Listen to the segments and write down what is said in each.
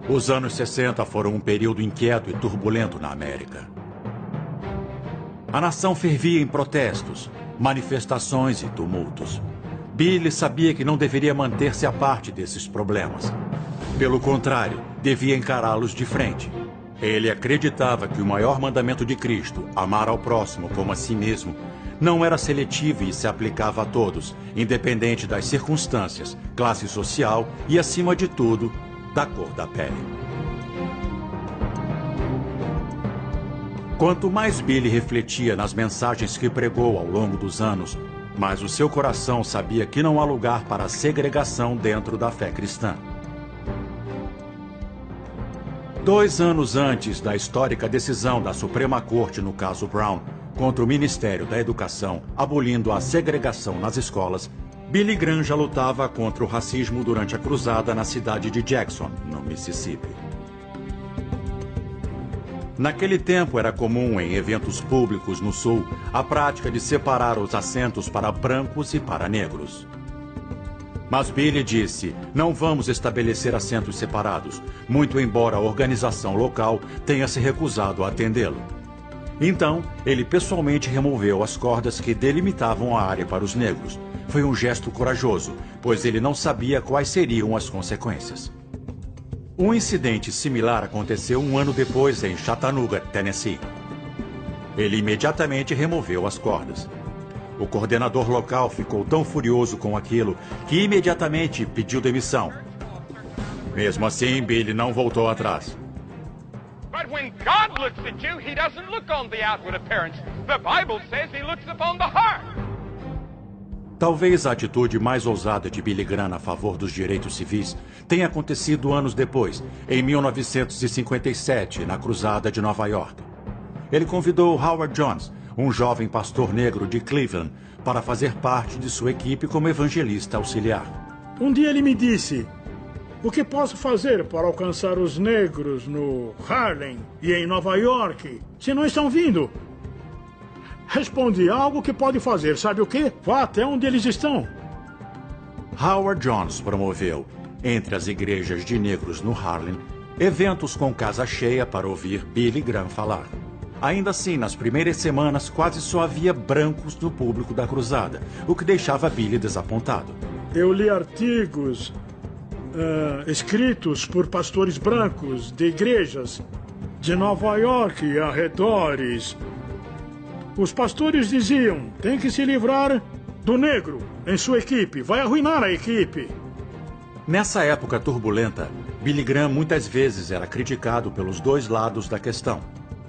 Os anos 60 foram um período inquieto e turbulento na América. A nação fervia em protestos, manifestações e tumultos. Billy sabia que não deveria manter-se à parte desses problemas. Pelo contrário, devia encará-los de frente. Ele acreditava que o maior mandamento de Cristo, amar ao próximo como a si mesmo, não era seletivo e se aplicava a todos, independente das circunstâncias, classe social e, acima de tudo, da cor da pele. Quanto mais Billy refletia nas mensagens que pregou ao longo dos anos, mais o seu coração sabia que não há lugar para a segregação dentro da fé cristã. 2 anos antes da histórica decisão da Suprema Corte no caso Brown contra o Ministério da Educação abolindo a segregação nas escolas, Billy Graham já lutava contra o racismo durante a cruzada na cidade de Jackson, no Mississippi. Naquele tempo era comum em eventos públicos no Sul a prática de separar os assentos para brancos e para negros. Mas Billy disse, não vamos estabelecer assentos separados, muito embora a organização local tenha se recusado a atendê-lo. Então, ele pessoalmente removeu as cordas que delimitavam a área para os negros. Foi um gesto corajoso, pois ele não sabia quais seriam as consequências. Um incidente similar aconteceu um ano depois em Chattanooga, Tennessee. Ele imediatamente removeu as cordas. O coordenador local ficou tão furioso com aquilo que imediatamente pediu demissão. Mesmo assim, Billy não voltou atrás. But when God looks at you, he doesn't look on the outward appearance. The Bible says he looks upon the heart. Talvez a atitude mais ousada de Billy Graham a favor dos direitos civis tenha acontecido anos depois, em 1957, na Cruzada de Nova York. Ele convidou Howard Jones, um jovem pastor negro de Cleveland, para fazer parte de sua equipe como evangelista auxiliar. Um dia ele me disse, o que posso fazer para alcançar os negros no Harlem e em Nova York, se não estão vindo? Respondi, algo que pode fazer, sabe o quê? Vá até onde eles estão. Howard Jones promoveu, entre as igrejas de negros no Harlem, eventos com casa cheia para ouvir Billy Graham falar. Ainda assim, nas primeiras semanas, quase só havia brancos no público da cruzada, o que deixava Billy desapontado. Eu li artigos escritos por pastores brancos de igrejas de Nova York e arredores. Os pastores diziam, tem que se livrar do negro em sua equipe, vai arruinar a equipe. Nessa época turbulenta, Billy Graham muitas vezes era criticado pelos dois lados da questão.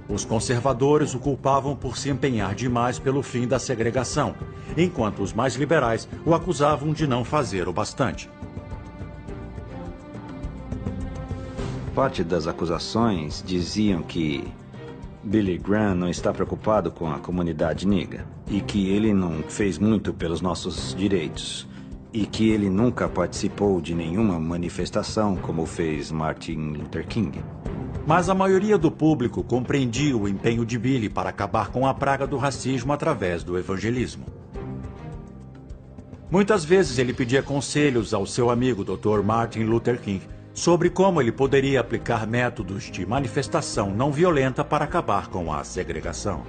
Os conservadores o culpavam por se empenhar demais pelo fim da segregação, enquanto os mais liberais o acusavam de não fazer o bastante. Parte das acusações diziam que Billy Graham não está preocupado com a comunidade negra e que ele não fez muito pelos nossos direitos e que ele nunca participou de nenhuma manifestação como fez Martin Luther King. Mas a maioria do público compreendia o empenho de Billy para acabar com a praga do racismo através do evangelismo. Muitas vezes ele pedia conselhos ao seu amigo Dr. Martin Luther King sobre como ele poderia aplicar métodos de manifestação não violenta para acabar com a segregação.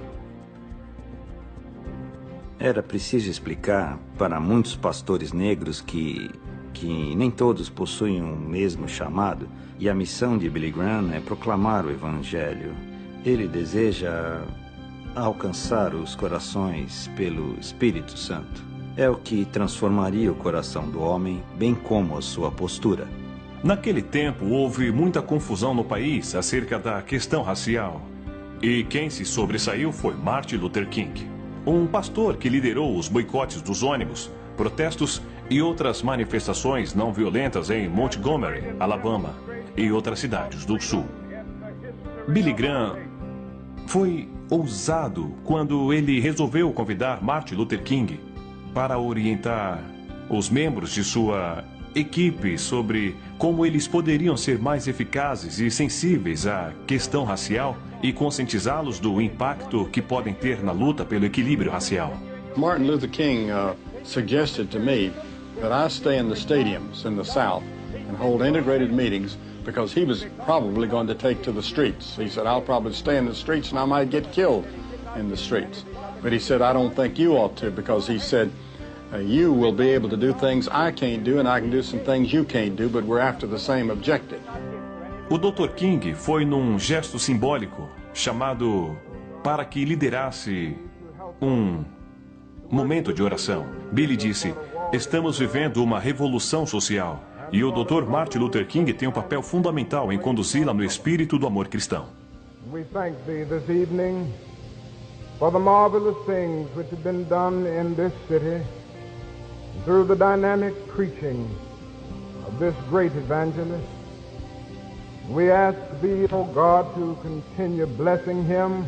Era preciso explicar para muitos pastores negros que nem todos possuem o mesmo chamado, e a missão de Billy Graham é proclamar o Evangelho. Ele deseja alcançar os corações pelo Espírito Santo. É o que transformaria o coração do homem, bem como a sua postura. Naquele tempo, houve muita confusão no país acerca da questão racial. E quem se sobressaiu foi Martin Luther King, um pastor que liderou os boicotes dos ônibus, protestos e outras manifestações não violentas em Montgomery, Alabama, e outras cidades do sul. Billy Graham foi ousado quando ele resolveu convidar Martin Luther King para orientar os membros de sua equipe sobre como eles poderiam ser mais eficazes e sensíveis à questão racial e conscientizá-los do impacto que podem ter na luta pelo equilíbrio racial. Martin Luther King suggested to me that I stay in the stadiums in the South and and hold integrated meetings because he was probably going to take to the streets. He said, I'll probably stay in the streets and I might get killed in the streets. But he said, I don't think you ought to, because he said, you will be able to do things I can't do and I can do some things you can't do, but we're after the same objective. O Dr. King foi num gesto simbólico chamado para que liderasse momento de oração. Billy disse, estamos vivendo uma revolução social e o Dr. Martin Luther King tem um papel fundamental em conduzi-la no espírito do amor cristão. We thank thee this evening for the marvelous things which have been done in this city through the dynamic preaching of this great evangelist. We ask thee, O God, to continue blessing him.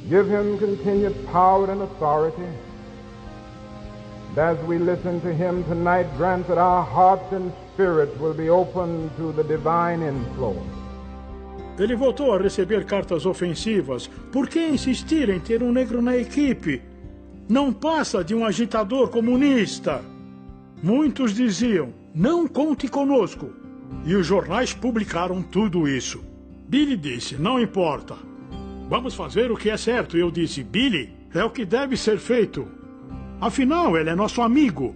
Give him continued power and authority. And as we listen to him tonight, grant that our hearts and spirits will be open to the divine influence. Ele voltou a receber cartas ofensivas. Por que insistir em ter um negro na equipe? Não passa de um agitador comunista. Muitos diziam, não conte conosco. E os jornais publicaram tudo isso. Billy disse, não importa. Vamos fazer o que é certo. E eu disse, Billy, é o que deve ser feito. Afinal, ele é nosso amigo.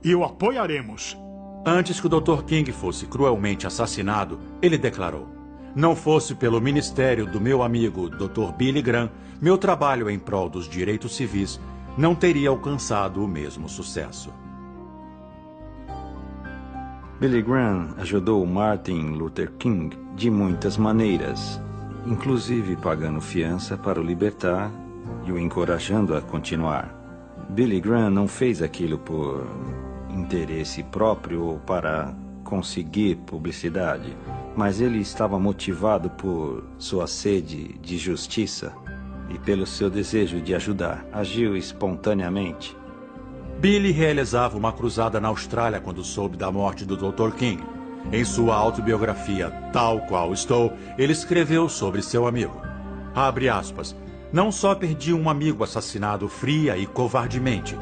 E o apoiaremos. Antes que o Dr. King fosse cruelmente assassinado, ele declarou, não fosse pelo ministério do meu amigo Dr. Billy Graham, meu trabalho em prol dos direitos civis não teria alcançado o mesmo sucesso. Billy Graham ajudou Martin Luther King de muitas maneiras, inclusive pagando fiança para o libertar e o encorajando a continuar. Billy Graham não fez aquilo por interesse próprio ou para conseguir publicidade, mas ele estava motivado por sua sede de justiça e pelo seu desejo de ajudar. Agiu espontaneamente. Billy realizava uma cruzada na Austrália quando soube da morte do Dr. King. Em sua autobiografia, Tal Qual Estou, ele escreveu sobre seu amigo. Abre aspas. Não só perdi um amigo assassinado fria e covardemente,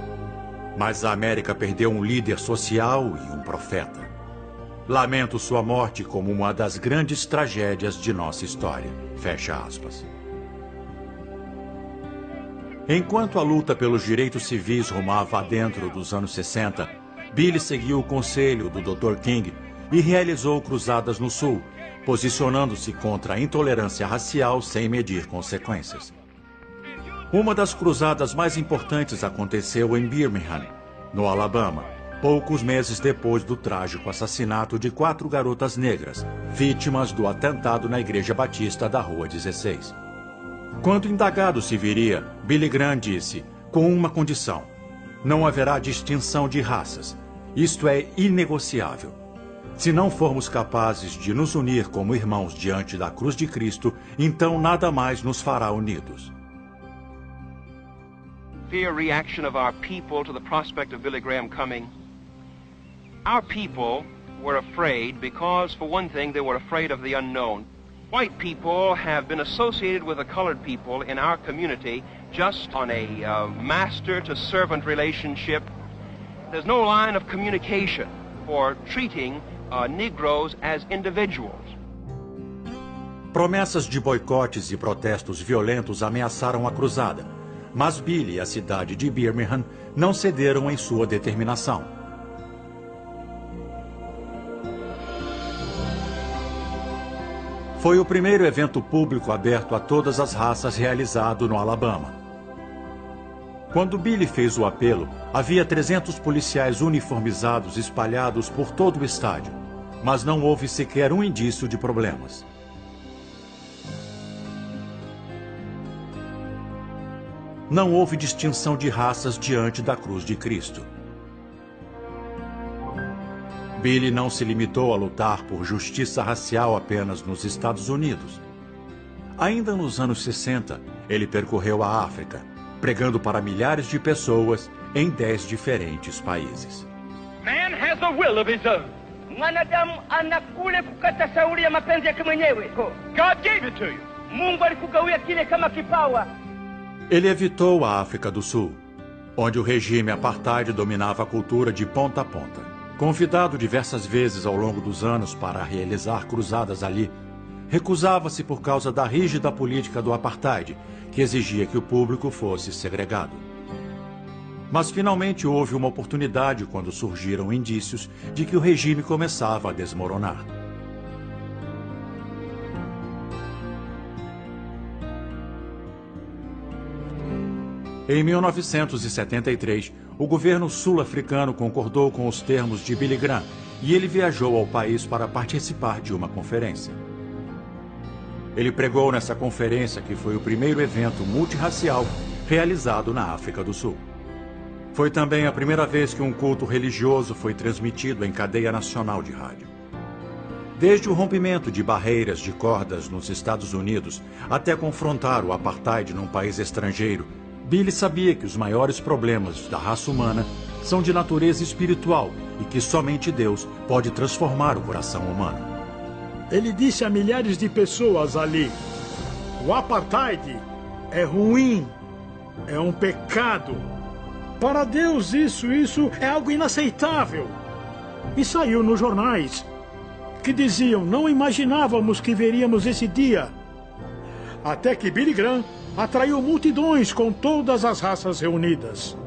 mas a América perdeu um líder social e um profeta. Lamento sua morte como uma das grandes tragédias de nossa história. Fecha aspas. Enquanto a luta pelos direitos civis rumava dentro dos anos 60, Billy seguiu o conselho do Dr. King e realizou cruzadas no Sul, posicionando-se contra a intolerância racial sem medir consequências. Uma das cruzadas mais importantes aconteceu em Birmingham, no Alabama, poucos meses depois do trágico assassinato de 4 garotas negras, vítimas do atentado na Igreja Batista da Rua 16. Quando indagado se viria, Billy Graham disse, com uma condição: não haverá distinção de raças. Isto é inegociável. Se não formos capazes de nos unir como irmãos diante da cruz de Cristo, então nada mais nos fará unidos. Fear reaction of our people to the prospect of Billy Graham coming. Our people were afraid because, for one thing, they were afraid of the unknown. White people have been associated with the colored people in our community just on a master-to-servant relationship. There's no line of communication for treating Negroes as individuals. Promessas de boicotes e protestos violentos ameaçaram a cruzada, mas Billy e a cidade de Birmingham não cederam em sua determinação. Foi o primeiro evento público aberto a todas as raças realizado no Alabama. Quando Billy fez o apelo, havia 300 policiais uniformizados espalhados por todo o estádio, mas não houve sequer um indício de problemas. Não houve distinção de raças diante da cruz de Cristo. Billy não se limitou a lutar por justiça racial apenas nos Estados Unidos. Ainda nos anos 60, ele percorreu a África, pregando para milhares de pessoas em 10 diferentes países. Man has a will of his own. Mwanadamu ana kule kukata shauri ya mapenzi yake mwenyewe. God gave it to you. Mungu alikugawia kile kama kipawa. Ele evitou a África do Sul, onde o regime apartheid dominava a cultura de ponta a ponta. Convidado diversas vezes ao longo dos anos para realizar cruzadas ali, recusava-se por causa da rígida política do apartheid, que exigia que o público fosse segregado. Mas finalmente houve uma oportunidade quando surgiram indícios de que o regime começava a desmoronar. Em 1973, o governo sul-africano concordou com os termos de Billy Graham e ele viajou ao país para participar de uma conferência. Ele pregou nessa conferência, que foi o primeiro evento multirracial realizado na África do Sul. Foi também a primeira vez que um culto religioso foi transmitido em cadeia nacional de rádio. Desde o rompimento de barreiras de cordas nos Estados Unidos até confrontar o apartheid num país estrangeiro, Billy sabia que os maiores problemas da raça humana são de natureza espiritual e que somente Deus pode transformar o coração humano. Ele disse a milhares de pessoas ali: o apartheid é ruim, é um pecado. Para Deus isso é algo inaceitável. E saiu nos jornais que diziam: não imaginávamos que veríamos esse dia. Até que Billy Graham atraiu multidões com todas as raças reunidas.